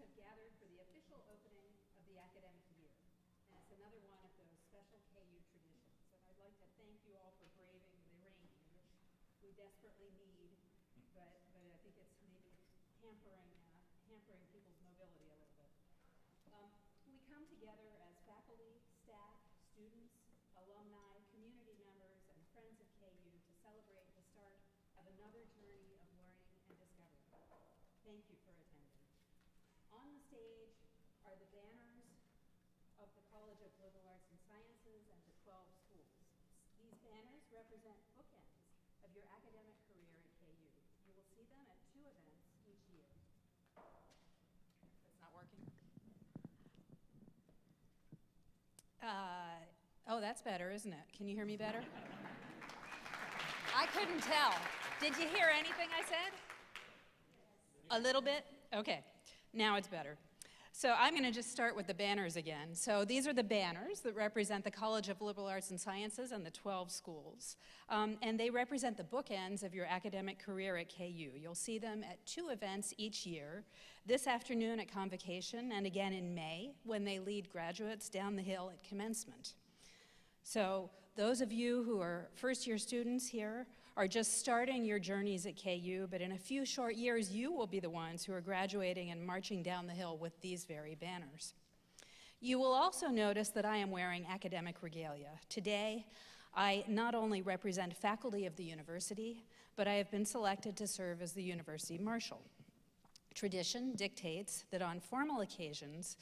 have gathered for the official opening of the academic year. And it's another one of those special KU traditions. And I'd like to thank you all for braving the rain, which we desperately need, but I think it's maybe hampering people's mobility a little bit. We come together as faculty, staff, students, alumni, community members, and friends of KU to celebrate the start of another journey of learning and discovery. Thank you for attending. On the stage are the banners of the College of Liberal Arts and Sciences and the 12 schools. These banners represent bookends of your academic career at KU. You will see them at 2 events each year. That's not working? Oh, that's better, isn't it? Can you hear me better? I couldn't tell. Did you hear anything I said? A little bit? Okay, now it's better. So I'm going to just start with the banners again. So these are the banners that represent the College of Liberal Arts and Sciences and the 12 schools. And they represent the bookends of your academic career at KU. You'll see them at 2 events each year, this afternoon at Convocation and again in May when they lead graduates down the hill at commencement. So those of you who are first-year students here are just starting your journeys at KU, but in a few short years, you will be the ones who are graduating and marching down the hill with these very banners. You will also notice that I am wearing academic regalia. Today, I not only represent faculty of the university, but I have been selected to serve as the University Marshal. Tradition dictates that on formal occasions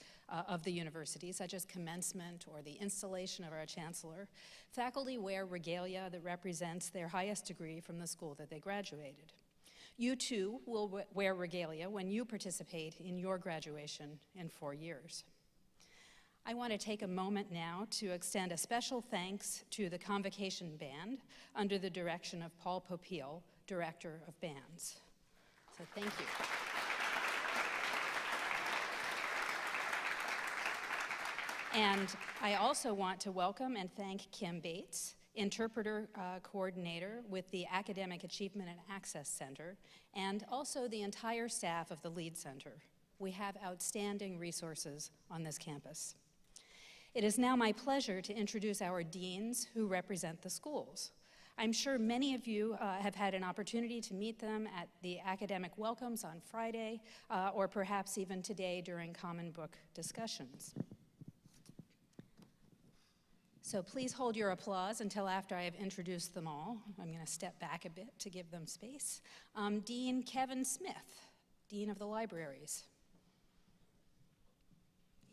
of the university, such as commencement or the installation of our Chancellor, faculty wear regalia that represents their highest degree from the school that they graduated. You too will wear regalia when you participate in your graduation in 4 years. I want to take a moment now to extend a special thanks to the Convocation Band under the direction of Paul Popiel, Director of Bands. So thank you. And I also want to welcome and thank Kim Bates, interpreter coordinator with the Academic Achievement and Access Center, and also the entire staff of the Lead Center. We have outstanding resources on this campus. It is now my pleasure to introduce our deans who represent the schools. I'm sure many of you have had an opportunity to meet them at the academic welcomes on Friday, or perhaps even today during Common Book discussions. So please hold your applause until after I have introduced them all. I'm going to step back a bit to give them space. Dean Kevin Smith, Dean of the Libraries.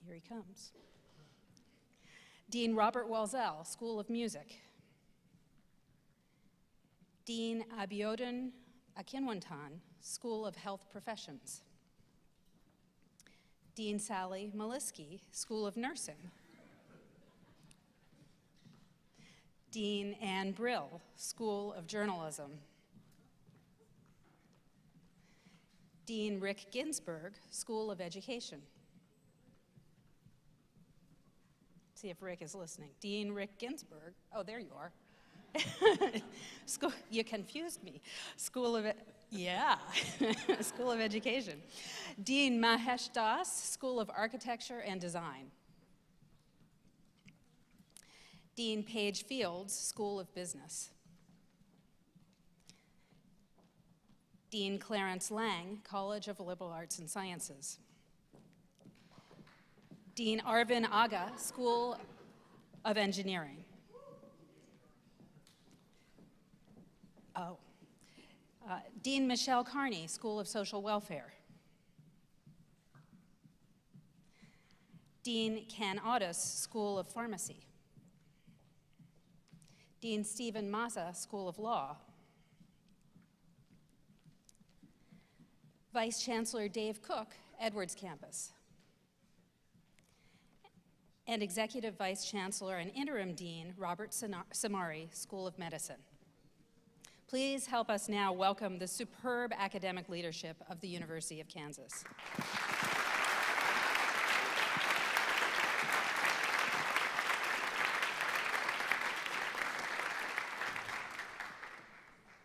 Here he comes. Dean Robert Walzell, School of Music. Dean Abiodun Akinwantan, School of Health Professions. Dean Sally Maliski, School of Nursing. Dean Ann Brill, School of Journalism. Dean Rick Ginsberg, School of Education. See if Rick is listening. Dean Rick Ginsberg, oh, there you are. You confused me. School of Education. Dean Mahesh Das, School of Architecture and Design. Dean Paige Fields, School of Business. Dean Clarence Lang, College of Liberal Arts and Sciences. Dean Arvin Aga, School of Engineering. Dean Michelle Carney, School of Social Welfare. Dean Ken Audis, School of Pharmacy. Dean Stephen Massa, School of Law. Vice Chancellor Dave Cook, Edwards Campus. And Executive Vice Chancellor and Interim Dean Robert Samari, School of Medicine. Please help us now welcome the superb academic leadership of the University of Kansas.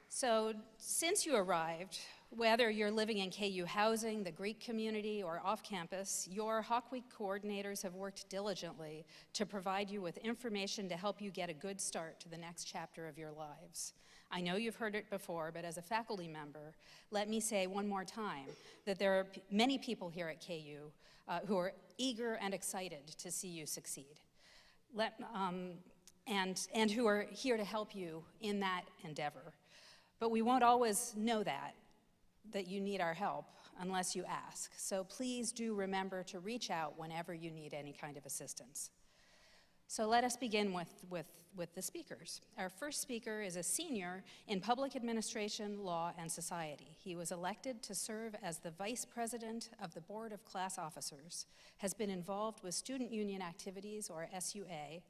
So, since you arrived, Whether you're living in KU housing, the Greek community, or off campus, your Hawk Week coordinators have worked diligently to provide you with information to help you get a good start to the next chapter of your lives. I know you've heard it before, but as a faculty member, let me say one more time that there are many people here at KU who are eager and excited to see you succeed, and who are here to help you in that endeavor. But we won't always know that you need our help unless you ask. So please do remember to reach out whenever you need any kind of assistance. So let us begin with the speakers. Our first speaker is a senior in public administration, law, and society. He was elected to serve as the vice president of the Board of Class Officers, has been involved with student union activities, or SUA,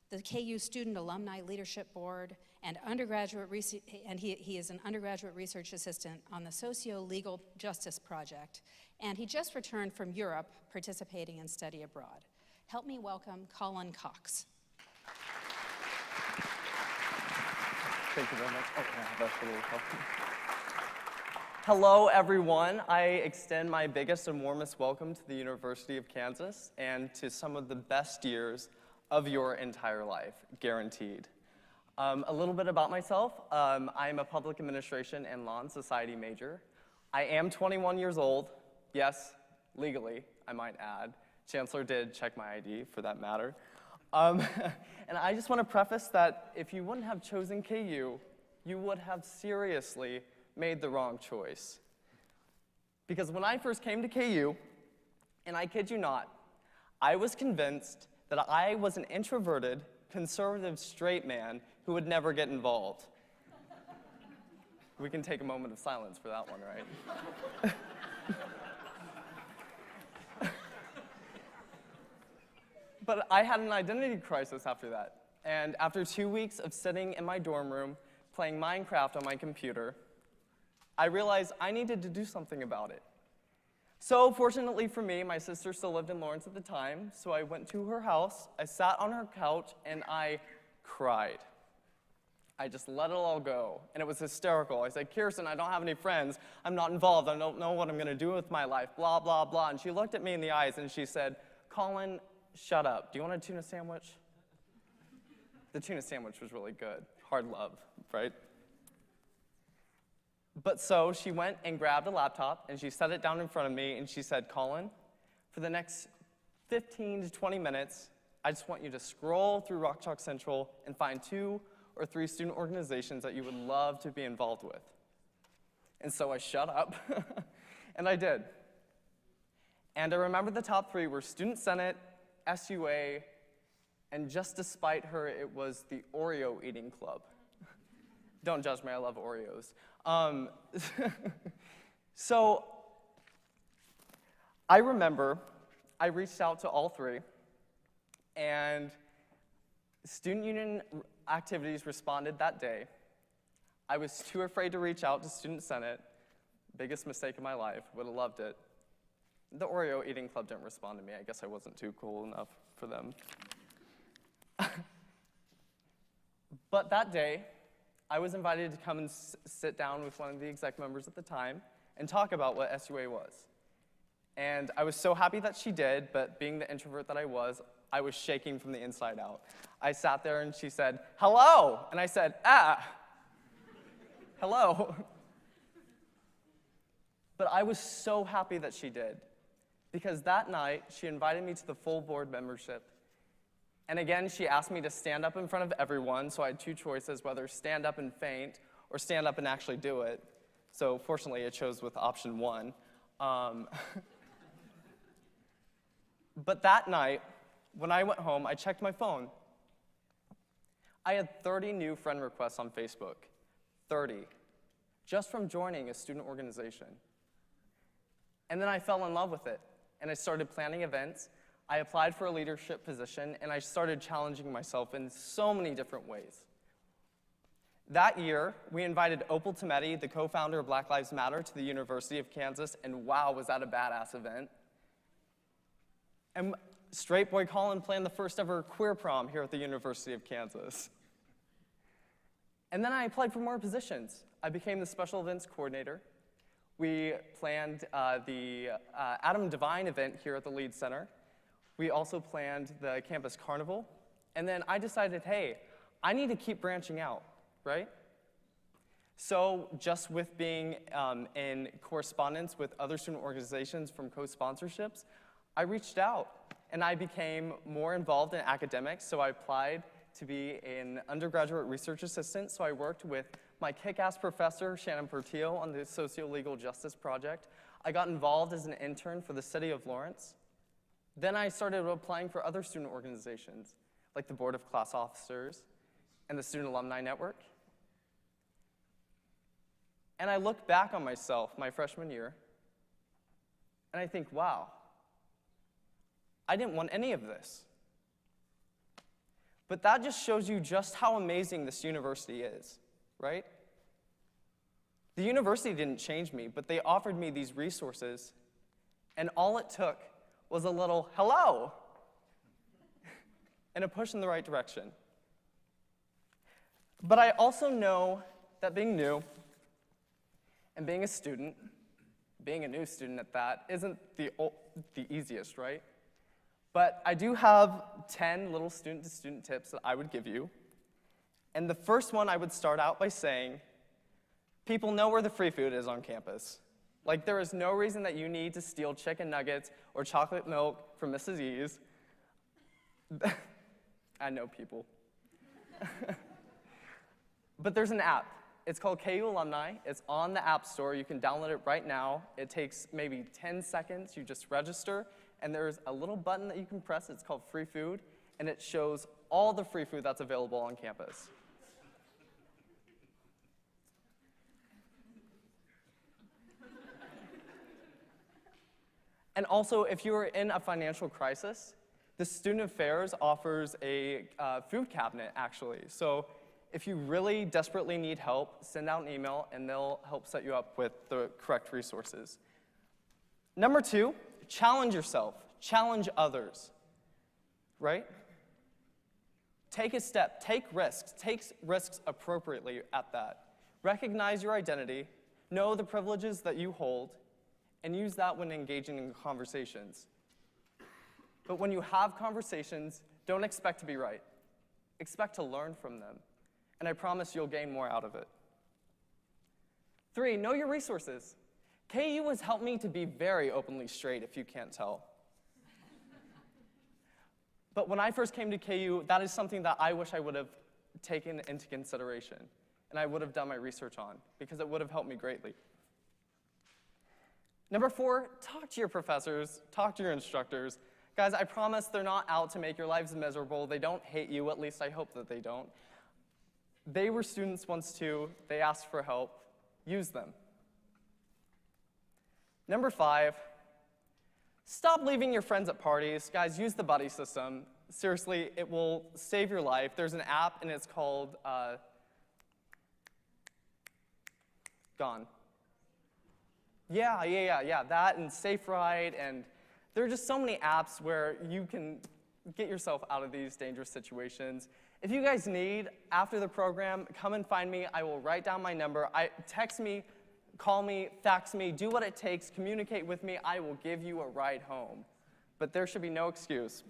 the KU Student Alumni Leadership Board, and he is an undergraduate research assistant on the Socio-Legal Justice Project, and he just returned from Europe participating in study abroad. Help me welcome Collin Cox. Thank you very much. Oh, yeah, that's a little help. Hello, everyone. I extend my biggest and warmest welcome to the University of Kansas and to some of the best years of your entire life, guaranteed. A little bit about myself. I'm a public administration and law and society major. I am 21 years old. Yes, legally, I might add. Chancellor did check my ID, for that matter. And I just want to preface that if you wouldn't have chosen KU, you would have seriously made the wrong choice. Because when I first came to KU, and I kid you not, I was convinced that I was an introverted, conservative, straight man who would never get involved. We can take a moment of silence for that one, right? But I had an identity crisis after that. And after 2 weeks of sitting in my dorm room, playing Minecraft on my computer, I realized I needed to do something about it. So fortunately for me, my sister still lived in Lawrence at the time, so I went to her house, I sat on her couch, and I cried. I just let it all go, and it was hysterical. I said, "Kirsten, I don't have any friends. I'm not involved. I don't know what I'm going to do with my life, blah, blah, blah." And she looked at me in the eyes, and she said, "Collin, shut up. Do you want a tuna sandwich?" The tuna sandwich was really good. Hard love, right? But so she went and grabbed a laptop, and she set it down in front of me, and she said, "Collin, for the next 15 to 20 minutes, I just want you to scroll through Rock Chalk Central and find 2 or 3 student organizations that you would love to be involved with." And so I shut up, and I did. And I remember the top 3 were Student Senate, SUA, and just despite her, it was the Oreo eating club. Don't judge me, I love Oreos. So I remember I reached out to all 3, and student union activities responded that day. I was too afraid to reach out to Student Senate. Biggest mistake of my life, would have loved it. The Oreo eating club didn't respond to me. I guess I wasn't too cool enough for them. But that day, I was invited to come and sit down with one of the exec members at the time and talk about what SUA was. And I was so happy that she did, but being the introvert that I was shaking from the inside out. I sat there and she said, "Hello!" And I said, hello. But I was so happy that she did, because that night she invited me to the full board membership. And again, she asked me to stand up in front of everyone, so I had 2 choices, whether stand up and faint or stand up and actually do it. So fortunately, I chose with option 1. But that night, when I went home, I checked my phone. I had 30 new friend requests on Facebook. 30. Just from joining a student organization. And then I fell in love with it, and I started planning events. I applied for a leadership position, and I started challenging myself in so many different ways. That year, we invited Opal Tometi, the co-founder of Black Lives Matter, to the University of Kansas, and wow, was that a badass event. And straight boy Collin planned the first ever queer prom here at the University of Kansas. And then I applied for more positions. I became the special events coordinator. We planned the Adam Devine event here at the Lead Center. We also planned the campus carnival. And then I decided, hey, I need to keep branching out, right? So just with being in correspondence with other student organizations from co-sponsorships, I reached out and I became more involved in academics. So I applied to be an undergraduate research assistant. So I worked with my kick-ass professor, Shannon Portillo, on the socio-legal justice project. I got involved as an intern for the city of Lawrence. Then I started applying for other student organizations, like the Board of Class Officers and the Student Alumni Network. And I look back on myself my freshman year, and I think, wow, I didn't want any of this. But that just shows you just how amazing this university is, right? The university didn't change me, but they offered me these resources, and all it took was a little hello and a push in the right direction. But I also know that being new and being a student, being a new student at that, isn't the easiest, right? But I do have 10 little student-to-student tips that I would give you. And the first one I would start out by saying, people know where the free food is on campus. Like, there is no reason that you need to steal chicken nuggets or chocolate milk from Mrs. E's. I know people. But there's an app. It's called KU Alumni. It's on the App Store. You can download it right now. It takes maybe 10 seconds. You just register, and there's a little button that you can press. It's called Free Food, and it shows all the free food that's available on campus. And also, if you are in a financial crisis, the Student Affairs offers a food cabinet, actually. So if you really desperately need help, send out an email, and they'll help set you up with the correct resources. Number 2, challenge yourself. Challenge others, right? Take a step. Take risks. Take risks appropriately at that. Recognize your identity. Know the privileges that you hold, and use that when engaging in conversations. But when you have conversations, don't expect to be right. Expect to learn from them. And I promise you'll gain more out of it. 3, know your resources. KU has helped me to be very openly straight, if you can't tell. But when I first came to KU, that is something that I wish I would have taken into consideration, and I would have done my research on, because it would have helped me greatly. Number 4, talk to your professors, talk to your instructors. Guys, I promise they're not out to make your lives miserable. They don't hate you, at least I hope that they don't. They were students once too. They asked for help. Use them. Number 5, stop leaving your friends at parties. Guys, use the buddy system. Seriously, it will save your life. There's an app, and it's called Gone. Yeah, that and Safe Ride, and there are just so many apps where you can get yourself out of these dangerous situations. If you guys need, after the program, come and find me. I will write down my number. Text me, call me, fax me, do what it takes, communicate with me. I will give you a ride home. But there should be no excuse.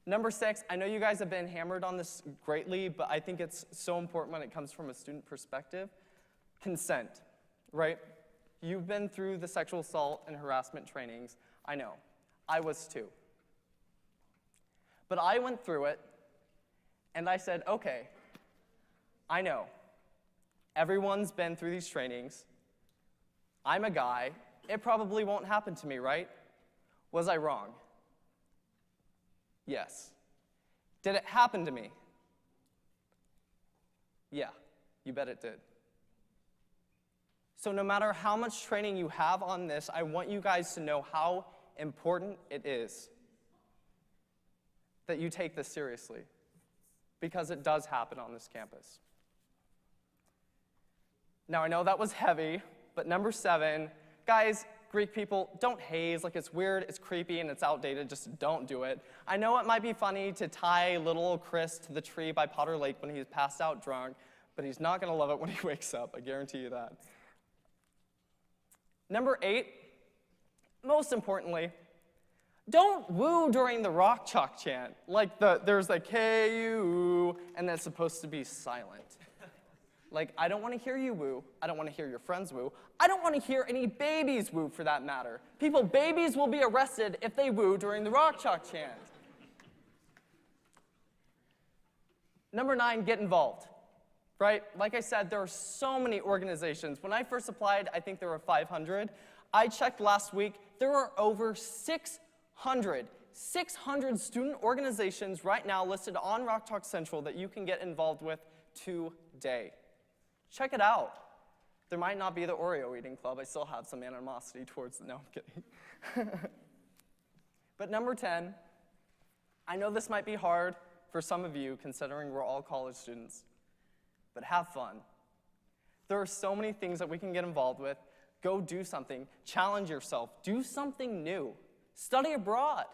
Number 6, I know you guys have been hammered on this greatly, but I think it's so important when it comes from a student perspective. Consent, right? You've been through the sexual assault and harassment trainings. I know. I was too. But I went through it, and I said, okay, I know. Everyone's been through these trainings. I'm a guy. It probably won't happen to me, right? Was I wrong? Yes. Did it happen to me? Yeah, you bet it did. So no matter how much training you have on this, I want you guys to know how important it is that you take this seriously, because it does happen on this campus. Now, I know that was heavy, but number 7, guys, Greek people, don't haze. Like, it's weird, it's creepy, and it's outdated. Just don't do it. I know it might be funny to tie little Chris to the tree by Potter Lake when he's passed out drunk, but he's not going to love it when he wakes up. I guarantee you that. Number 8, most importantly, don't woo during the rock chalk chant. Like there's a KU, and that's supposed to be silent. Like, I don't want to hear you woo. I don't want to hear your friends woo. I don't want to hear any babies woo, for that matter. Babies will be arrested if they woo during the rock chalk chant. Number 9, get involved, right? Like I said, there are so many organizations. When I first applied, I think there were 500. I checked last week, there are over 600 student organizations right now listed on Rock Talk Central that you can get involved with today. Check it out. There might not be the Oreo eating club. I still have some animosity towards no, I'm kidding. But number 10, I know this might be hard for some of you, considering we're all college students, but have fun. There are so many things that we can get involved with. Go do something. Challenge yourself. Do something new. Study abroad.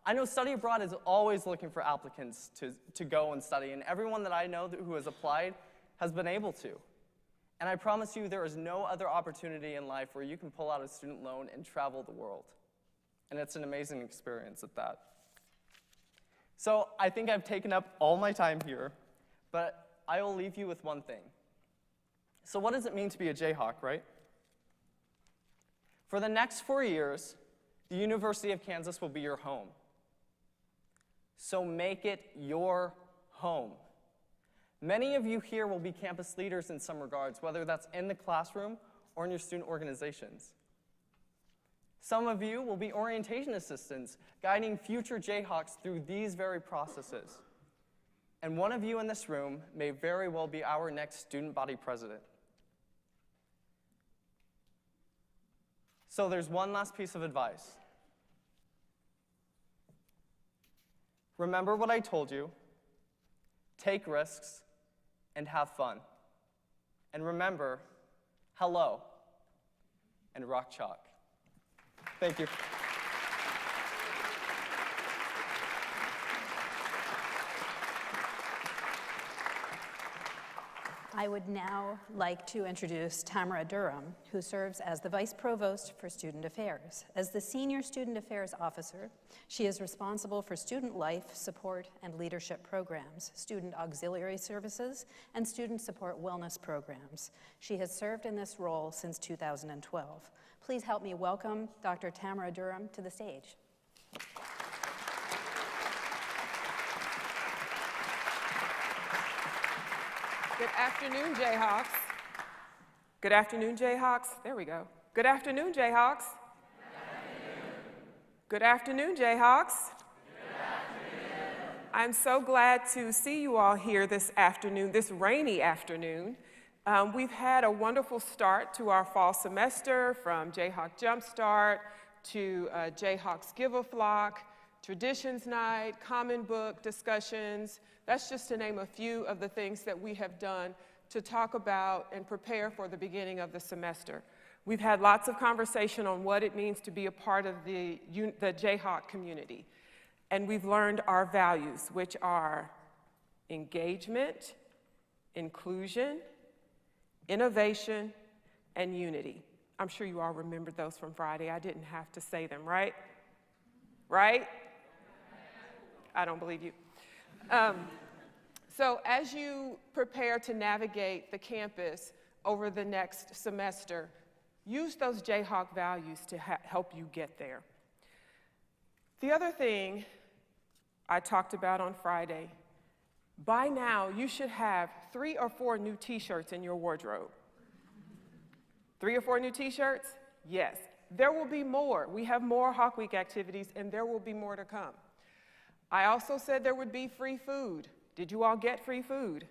I know study abroad is always looking for applicants to go and study, and everyone that I know who has applied has been able to. And I promise you, there is no other opportunity in life where you can pull out a student loan and travel the world. And it's an amazing experience at that. So I think I've taken up all my time here, but I will leave you with one thing. So what does it mean to be a Jayhawk, right? For the next 4 years, the University of Kansas will be your home. So make it your home. Many of you here will be campus leaders in some regards, whether that's in the classroom or in your student organizations. Some of you will be orientation assistants, guiding future Jayhawks through these very processes. And one of you in this room may very well be our next student body president. So there's one last piece of advice. Remember what I told you, take risks, and have fun. And remember, hello, and rock chalk. Thank you. I would now like to introduce Tammara Durham, who serves as the Vice Provost for Student Affairs. As the Senior Student Affairs Officer, she is responsible for student life, support, and leadership programs, student auxiliary services, and student support wellness programs. She has served in this role since 2012. Please help me welcome Dr. Tammara Durham to the stage. Good afternoon, Jayhawks. Good afternoon, Jayhawks. There we go. Good afternoon, Jayhawks. Good afternoon, Jayhawks. Good afternoon. I'm so glad to see you all here this afternoon, this rainy afternoon. We've had a wonderful start to our fall semester, from Jayhawk Jumpstart to Jayhawks Give a Flock, Traditions Night, Common Book discussions. That's just to name a few of the things that we have done to talk about and prepare for the beginning of the semester. We've had lots of conversation on what it means to be a part of the Jayhawk community. And we've learned our values, which are engagement, inclusion, innovation, and unity. I'm sure you all remembered those from Friday. I didn't have to say them, right? Right? I don't believe you. So as you prepare to navigate the campus over the next semester, use those Jayhawk values to help you get there. The other thing I talked about on Friday, by now you should have 3 or 4 new t-shirts in your wardrobe. 3 or 4 new t-shirts? Yes. There will be more. We have more Hawk Week activities, and there will be more to come. I also said there would be free food. Did you all get free food?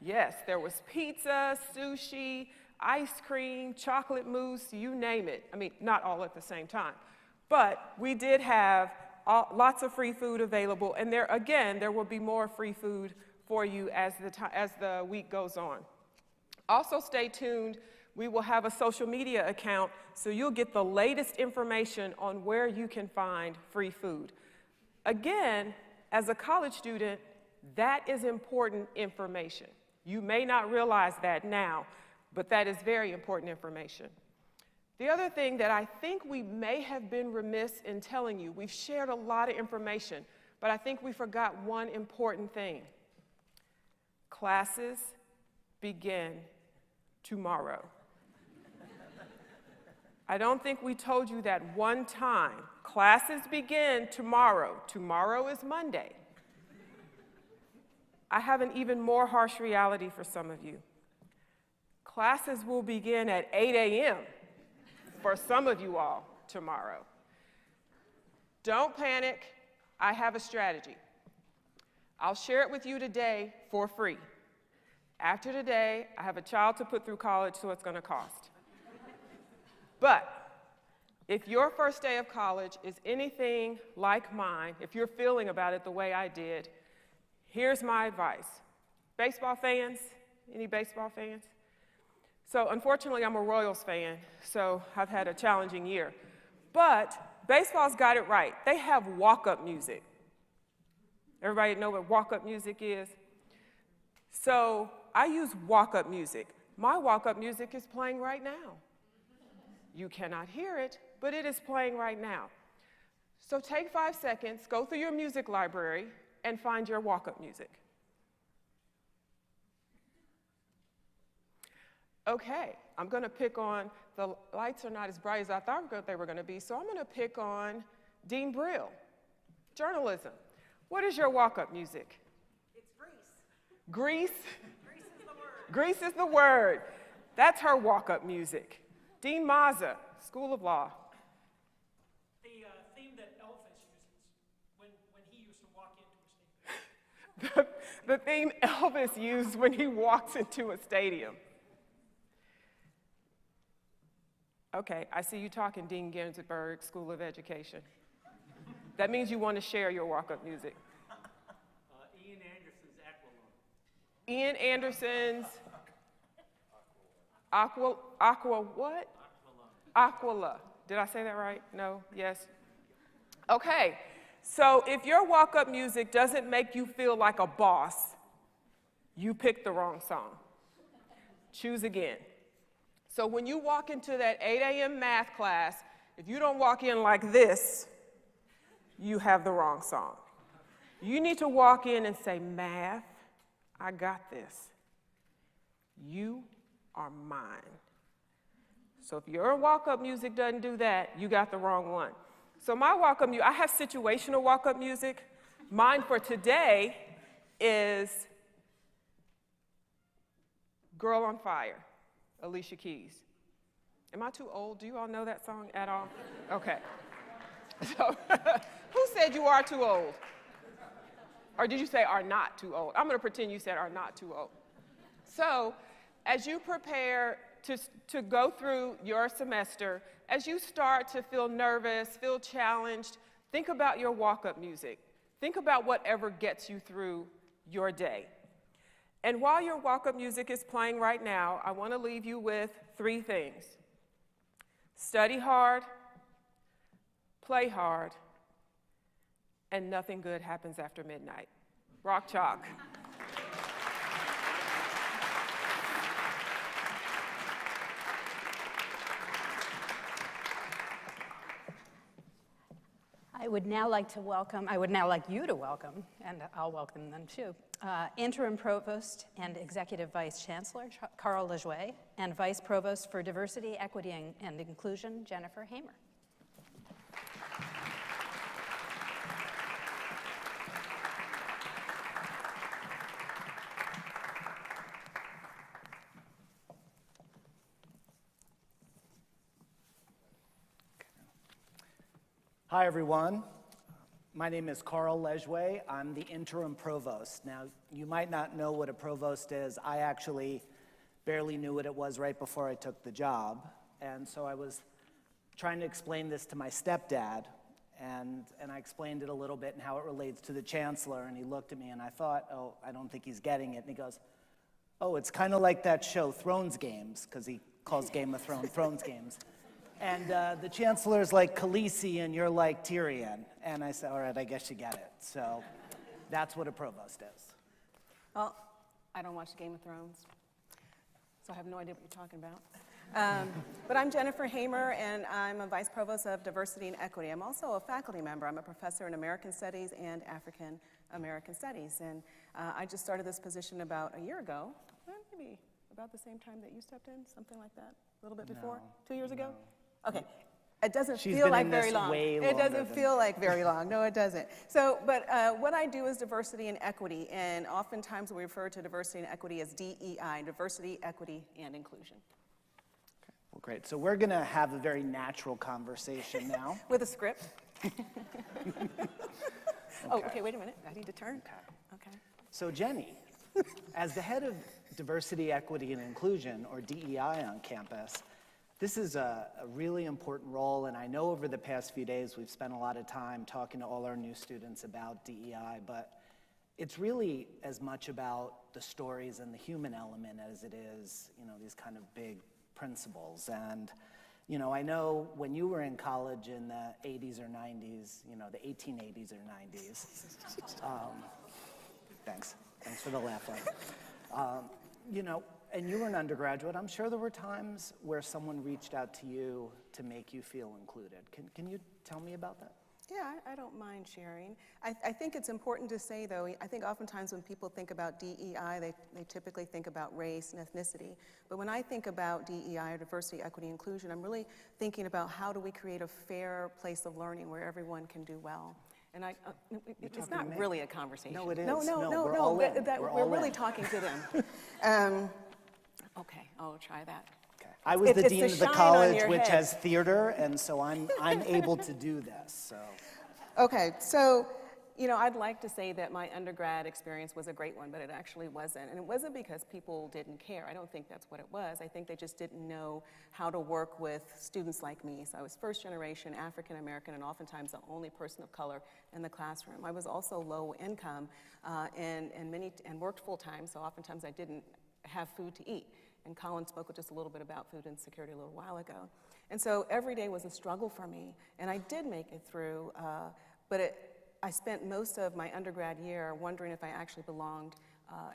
Yes, there was pizza, sushi, ice cream, chocolate mousse, you name it. I mean, not all at the same time. But we did have lots of free food available, and there will be more free food for you as the week goes on. Also stay tuned. We will have a social media account, so you'll get the latest information on where you can find free food. Again, as a college student, that is important information. You may not realize that now, but that is very important information. The other thing that I think we may have been remiss in telling you, we've shared a lot of information, but I think we forgot one important thing. Classes begin tomorrow. I don't think we told you that one time. Classes begin tomorrow. Tomorrow is Monday. I have an even more harsh reality for some of you. Classes will begin at 8 a.m. for some of you all tomorrow. Don't panic. I have a strategy. I'll share it with you today for free. After today, I have a child to put through college, so it's going to cost. But if your first day of college is anything like mine, if you're feeling about it the way I did, here's my advice. Baseball fans? Any baseball fans? So unfortunately, I'm a Royals fan, so I've had a challenging year. But baseball's got it right. They have walk-up music. Everybody know what walk-up music is? So I use walk-up music. My walk-up music is playing right now. You cannot hear it, but it is playing right now. So take 5 seconds, go through your music library, and find your walk-up music. Okay, I'm going to pick on, the lights are not as bright as I thought they were going to be, so I'm going to pick on Dean Brill, journalism. What is your walk-up music? It's Grease. Grease? Grease is the word. Grease is the word. That's her walk-up music. Dean Mazza, School of Law. The theme that Elvis uses when he used to walk into a stadium. The theme Elvis used when he walks into a stadium. Okay, I see you talking, Dean Ginsburg, School of Education. That means you want to share your walk-up music. Ian Anderson's Aqualung. Ian Anderson's what? Aquala. Did I say that right? No? Yes? Okay, so if your walk-up music doesn't make you feel like a boss, you picked the wrong song. Choose again. So when you walk into that 8 a.m. math class, if you don't walk in like this, you have the wrong song. You need to walk in and say, math, I got this. You are mine. So if your walk-up music doesn't do that, you got the wrong one. So my walk-up music, I have situational walk-up music. Mine for today is Girl on Fire, Alicia Keys. Am I too old? Do you all know that song at all? Okay. So who said you are too old? Or did you say are not too old? I'm going to pretend you said are not too old. So as you prepare to go through your semester, as you start to feel nervous, feel challenged, think about your walk-up music. Think about whatever gets you through your day. And while your walk-up music is playing right now, I want to leave you with 3 things. Study hard, play hard, and nothing good happens after midnight. Rock chalk. I would now like you to welcome, and I'll welcome them too, Interim Provost and Executive Vice Chancellor Carl Lejuez, and Vice Provost for Diversity, Equity, and Inclusion, Jennifer Hamer. Hi, everyone. My name is Carl Lejuez. I'm the interim provost. Now, you might not know what a provost is. I actually barely knew what it was right before I took the job. And so I was trying to explain this to my stepdad, and I explained it a little bit and how it relates to the chancellor, and he looked at me and I thought, oh, I don't think he's getting it. And he goes, oh, it's kind of like that show, Thrones Games, because he calls Game of Thrones Thrones Games. And the chancellor's like Khaleesi and you're like Tyrion. And I said, all right, I guess you get it. So that's what a provost is. Well, I don't watch Game of Thrones, so I have no idea what you're talking about. But I'm Jennifer Hamer, and I'm a Vice Provost of Diversity and Equity. I'm also a faculty member. I'm a professor in American Studies and African American Studies. And I just started this position about a year ago, well, maybe about the same time that you stepped in, something like that, a little bit before, 2 years ago? Okay. It doesn't She's feel been like in very this long. way It longer doesn't than- feel like very long. No, it doesn't. So, but what I do is diversity and equity, and oftentimes we refer to diversity and equity as DEI, diversity, equity, and inclusion. Well, great. So we're going to have a very natural conversation now. With a script. Oh, okay, wait a minute. I need to turn. Okay. So Jenny, as the head of Diversity, Equity, and Inclusion, or DEI on campus, this is a really important role, and I know over the past few days we've spent a lot of time talking to all our new students about DEI, but it's really as much about the stories and the human element as it is, these kind of big principles. And, I know when you were in college in the 80s or 90s, the 1880s or 90s, thanks for the laugh line. And you were an undergraduate, I'm sure there were times where someone reached out to you to make you feel included. Can you tell me about that? Yeah, I don't mind sharing. I think it's important to say, though, I think oftentimes when people think about DEI, they typically think about race and ethnicity. But when I think about DEI, or diversity, equity, inclusion, I'm really thinking about how do we create a fair place of learning where everyone can do well. And it's talking not to me. really a conversation. No, it is. No, we're all in. we're really talking to them. Okay, I'll try that. Okay. I was the It's dean the of the shine on college, your which head. has theater, and so I'm able to do this. So Okay, so, I'd like to say that my undergrad experience was a great one, but it actually wasn't. And it wasn't because people didn't care. I don't think that's what it was. I think they just didn't know how to work with students like me. So I was first generation African American and oftentimes the only person of color in the classroom. I was also low income and worked full time, so oftentimes I didn't have food to eat. And Collin spoke just a little bit about food insecurity a little while ago. And so every day was a struggle for me, and I did make it through, but I spent most of my undergrad year wondering if I actually belonged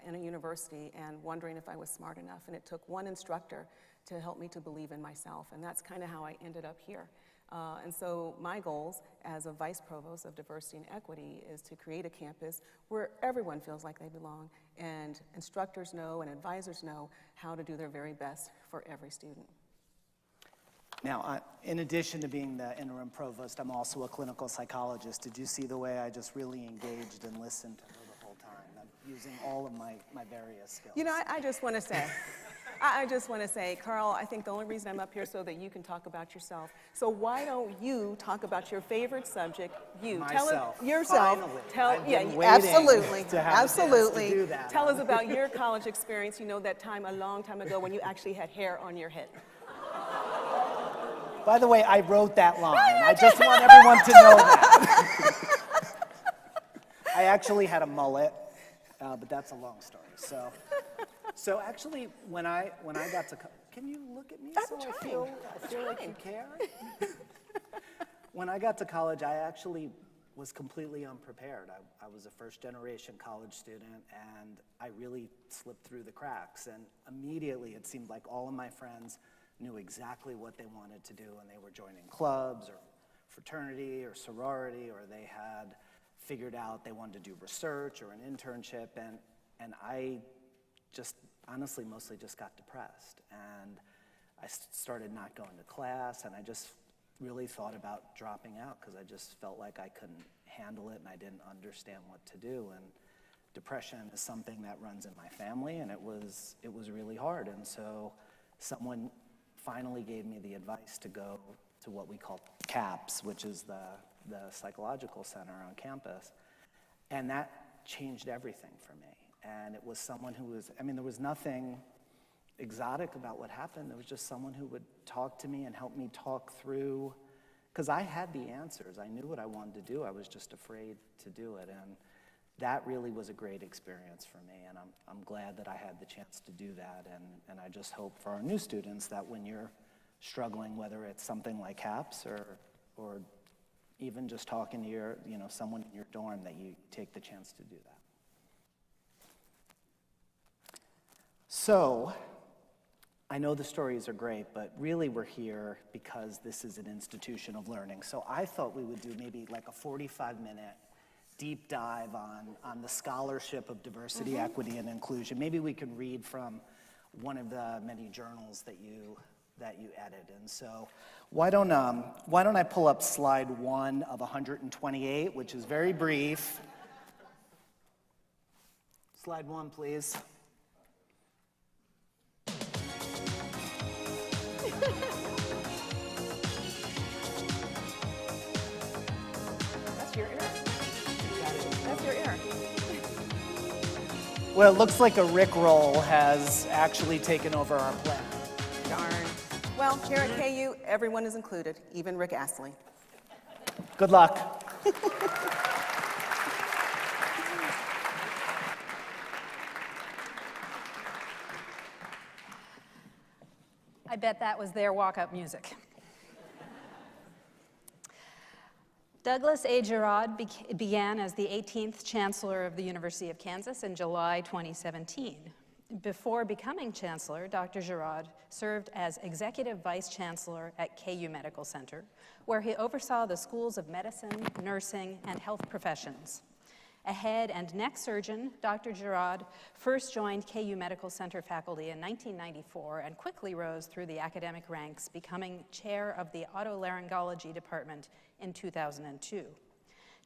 in a university and wondering if I was smart enough. And it took one instructor to help me to believe in myself, and that's kind of how I ended up here. And so my goals as a vice provost of diversity and equity is to create a campus where everyone feels like they belong, and instructors know and advisors know how to do their very best for every student. now, in addition to being the interim provost, I'm also a clinical psychologist. Did you see the way I just really engaged and listened to her the whole time? I'm using all of my various skills. I just want to say, I just want to say, Carl, I think the only reason I'm up here is so that you can talk about yourself. So why don't you talk about your favorite subject? Myself. Tell it yourself. Finally. I've been waiting Absolutely, to have a chance to absolutely. do that. Tell us about your college experience. That time a long time ago when you actually had hair on your head. By the way, I wrote that line. I just want everyone to know that. I actually had a mullet, but that's a long story. So actually, when I got to, can you look at me so I feel like you care? When I got to college, I actually was completely unprepared. I was a first-generation college student, and I really slipped through the cracks. And immediately, it seemed like all of my friends knew exactly what they wanted to do, and they were joining clubs or fraternity or sorority, or they had figured out they wanted to do research or an internship, and I just honestly mostly just got depressed, and I started not going to class, and I just really thought about dropping out because I just felt like I couldn't handle it and I didn't understand what to do. And depression is something that runs in my family, and it was really hard. And so someone finally gave me the advice to go to what we call CAPS, which is the psychological center on campus. And that changed everything for me. And it was someone who was, there was nothing exotic about what happened. There was just someone who would talk to me and help me talk through, because I had the answers. I knew what I wanted to do. I was just afraid to do it. And that really was a great experience for me. And I'm glad that I had the chance to do that. And I just hope for our new students that when you're struggling, whether it's something like CAPS or even just talking to your, someone in your dorm, that you take the chance to do that. So, I know the stories are great, but really we're here because this is an institution of learning. So I thought we would do maybe like a 45-minute deep dive on the scholarship of diversity, equity, and inclusion. Maybe we could read from one of the many journals that you edit. And so why don't I pull up slide 1 of 128, which is very brief. Slide 1, please. That's your ear. That's your ear. Well, it looks like a Rickroll has actually taken over our planet. Darn. Well, here at KU, everyone is included, even Rick Astley. Good luck. I bet that was their walk-up music. Douglas A. Girod began as the 18th Chancellor of the University of Kansas in July 2017. Before becoming Chancellor, Dr. Girod served as Executive Vice Chancellor at KU Medical Center, where he oversaw the schools of medicine, nursing, and health professions. A head and neck surgeon, Dr. Girod first joined KU Medical Center faculty in 1994 and quickly rose through the academic ranks, becoming chair of the otolaryngology department in 2002.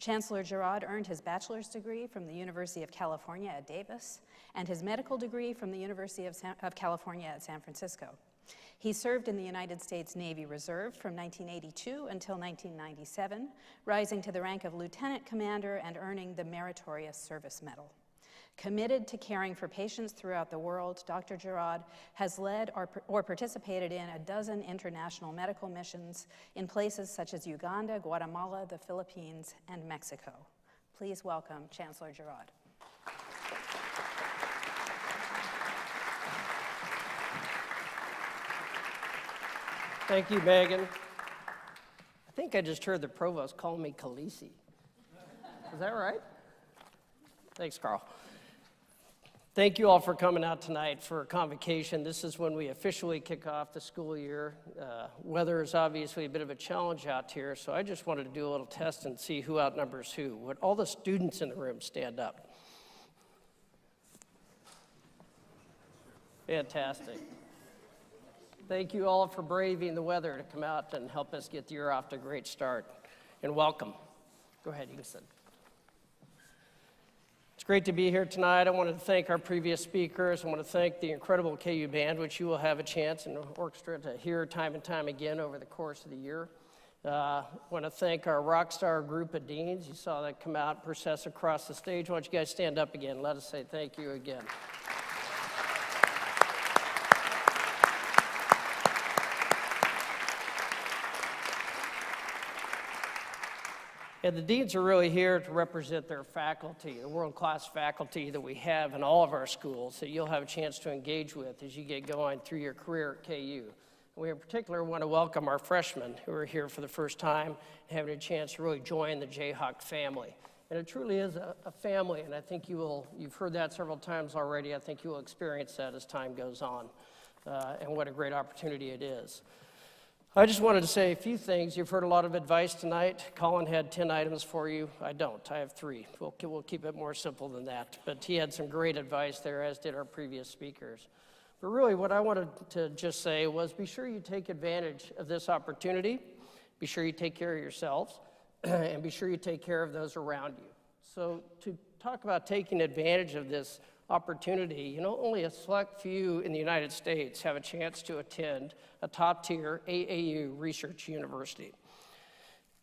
Chancellor Girod earned his bachelor's degree from the University of California at Davis and his medical degree from the University of California at San Francisco. He served in the United States Navy Reserve from 1982 until 1997, rising to the rank of lieutenant commander and earning the Meritorious Service Medal. Committed to caring for patients throughout the world, Dr. Girod has led or participated in a dozen international medical missions in places such as Uganda, Guatemala, the Philippines, and Mexico. Please welcome Chancellor Girod. Thank you, Megan. I think I just heard the provost call me Khaleesi. Is that right? Thanks, Carl. Thank you all for coming out tonight for Convocation. This is when we officially kick off the school year. Weather is obviously a bit of a challenge out here, so I just wanted to do a little test and see who outnumbers who. Would all the students in the room stand up? Fantastic. Thank you all for braving the weather to come out and help us get the year off to a great start. And welcome. Go ahead, you can sit. It's great to be here tonight. I want to thank our previous speakers. I want to thank the incredible KU band, which you will have a chance in the orchestra to hear time and time again over the course of the year. I want to thank our rock star group of deans. You saw that come out and process across the stage. Why don't you guys stand up again? Let us say thank you again. And the deans are really here to represent their faculty, the world-class faculty that we have in all of our schools that you'll have a chance to engage with as you get going through your career at KU. We in particular want to welcome our freshmen who are here for the first time and having a chance to really join the Jayhawk family. And it truly is a family, and I think you've heard that several times already. I think you will experience that as time goes on, and what a great opportunity it is. I just wanted to say a few things. You've heard a lot of advice tonight. Collin had 10 items for you. I don't. I have 3. We'll keep it more simple than that. But he had some great advice there, as did our previous speakers. But really, what I wanted to just say was be sure you take advantage of this opportunity. Be sure you take care of yourselves. And be sure you take care of those around you. So to talk about taking advantage of this opportunity, only a select few in the United States have a chance to attend a top-tier AAU research university.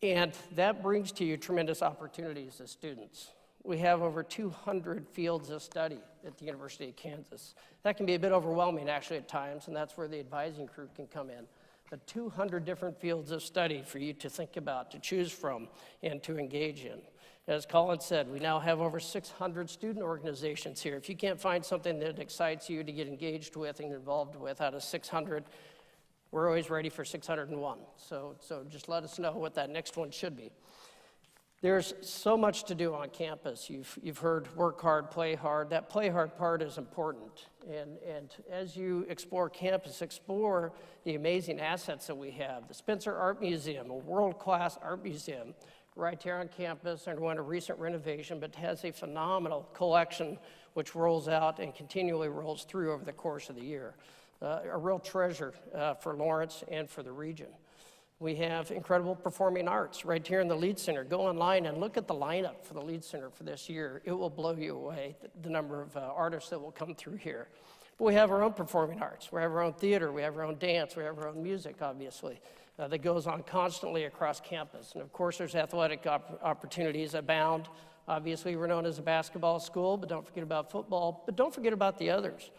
And that brings to you tremendous opportunities as students. We have over 200 fields of study at the University of Kansas. That can be a bit overwhelming, actually, at times, and that's where the advising crew can come in. But 200 different fields of study for you to think about, to choose from, and to engage in. As Collin said, we now have over 600 student organizations here. If you can't find something that excites you to get engaged with and involved with out of 600, we're always ready for 601. So just let us know what that next one should be. There's so much to do on campus. You've heard work hard, play hard. That play hard part is important. And as you explore campus, explore the amazing assets that we have. The Spencer Art Museum, a world-class art museum right here on campus, underwent a recent renovation, but has a phenomenal collection which rolls out and continually rolls through over the course of the year. A real treasure for Lawrence and for the region. We have incredible performing arts right here in the Lead Center. Go online and look at the lineup for the Lead Center for this year. It will blow you away, the number of artists that will come through here. But we have our own performing arts. We have our own theater. We have our own dance. We have our own music, obviously, that goes on constantly across campus. And of course, there's athletic opportunities abound. Obviously, we're known as a basketball school, but don't forget about football. But don't forget about the others.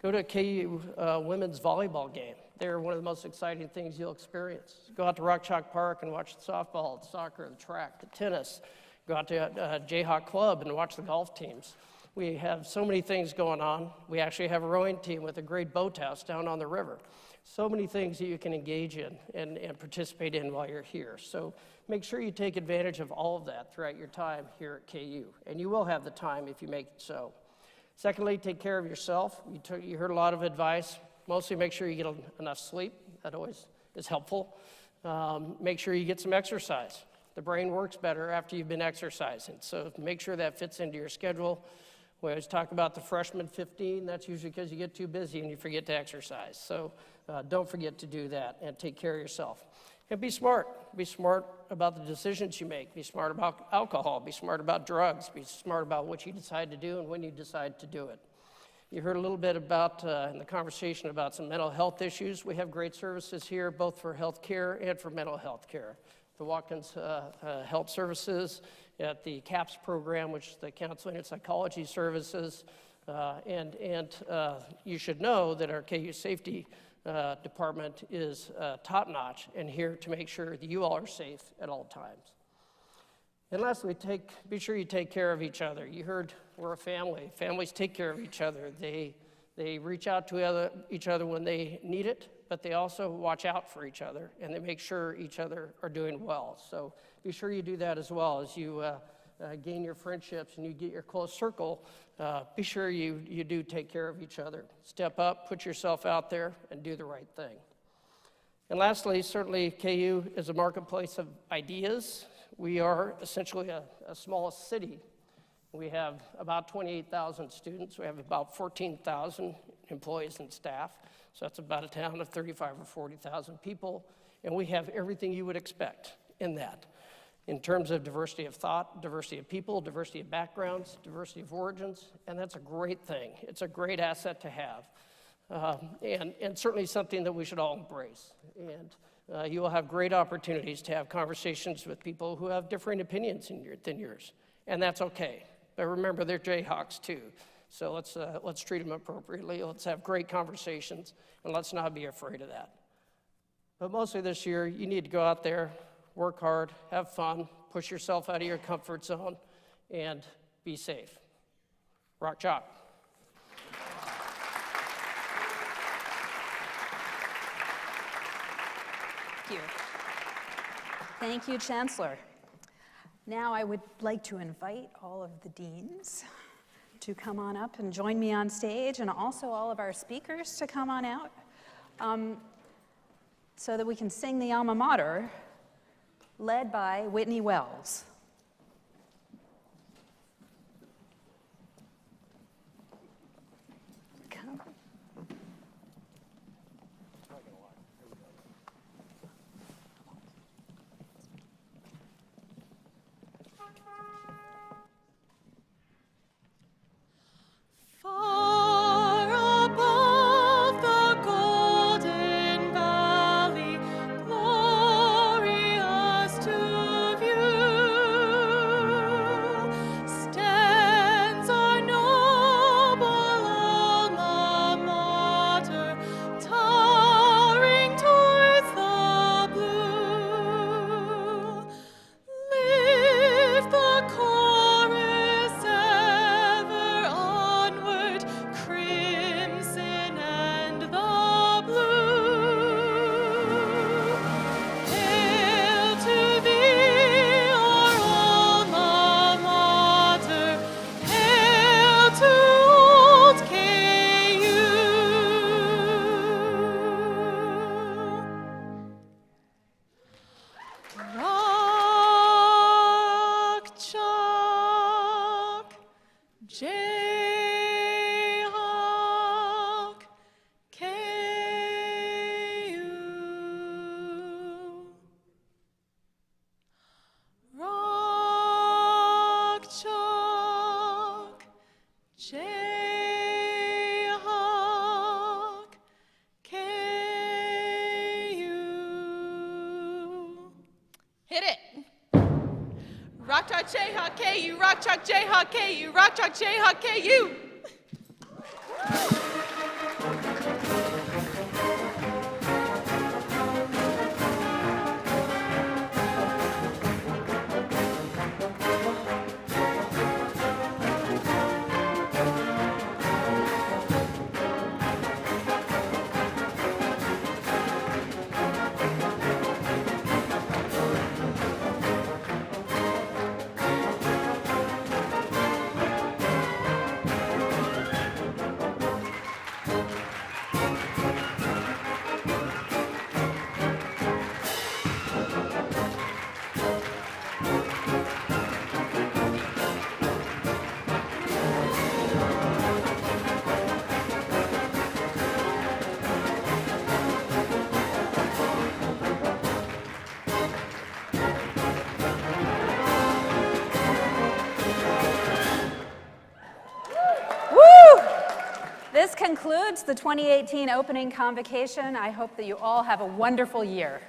Go to a KU women's volleyball game. They're one of the most exciting things you'll experience. Go out to Rock Chalk Park and watch the softball, the soccer, the track, the tennis. Go out to Jayhawk Club and watch the golf teams. We have so many things going on. We actually have a rowing team with a great boathouse down on the river. So many things that you can engage in and participate in while you're here. So make sure you take advantage of all of that throughout your time here at KU. And you will have the time if you make it so. Secondly, take care of yourself. You heard a lot of advice. Mostly make sure you get enough sleep. That always is helpful. Make sure you get some exercise. The brain works better after you've been exercising. So make sure that fits into your schedule. We always talk about the freshman 15. That's usually because you get too busy and you forget to exercise. So don't forget to do that and take care of yourself. And be smart. Be smart about the decisions you make. Be smart about alcohol. Be smart about drugs. Be smart about what you decide to do and when you decide to do it. You heard a little bit about, in the conversation, about some mental health issues. We have great services here, both for health care and for mental health care. The Watkins Health Services, at the CAPS program, which is the Counseling and Psychology Services. And you should know that our KU Safety Department is top-notch and here to make sure that you all are safe at all times. And lastly, be sure you take care of each other. You heard we're a family. Families take care of each other. They reach out to each other when they need it, but they also watch out for each other, and they make sure each other are doing well. So be sure you do that as well as you gain your friendships and you get your close circle. Be sure you do take care of each other. Step up, put yourself out there, and do the right thing. And lastly, certainly KU is a marketplace of ideas. We are essentially a small city. We have about 28,000 students. We have about 14,000 employees and staff. So that's about a town of 35 or 40,000 people. And we have everything you would expect in that, in terms of diversity of thought, diversity of people, diversity of backgrounds, diversity of origins. And that's a great thing. It's a great asset to have. And certainly something that we should all embrace. And you will have great opportunities to have conversations with people who have differing opinions than yours. And that's okay. But remember, they're Jayhawks too. So let's treat them appropriately. Let's have great conversations, and let's not be afraid of that. But mostly this year, you need to go out there, work hard, have fun, push yourself out of your comfort zone, and be safe. Rock Chalk. Thank you. Thank you, Chancellor. Now I would like to invite all of the deans to come on up and join me on stage, and also all of our speakers to come on out, so that we can sing the alma mater, led by Whitney Wells. Come. Far above the golden valley, glorious to view, Rock Chalk Jayhawk KU, Rock Chalk Jayhawk KU, Rock Chalk Jayhawk KU. This concludes the 2018 opening convocation. I hope that you all have a wonderful year.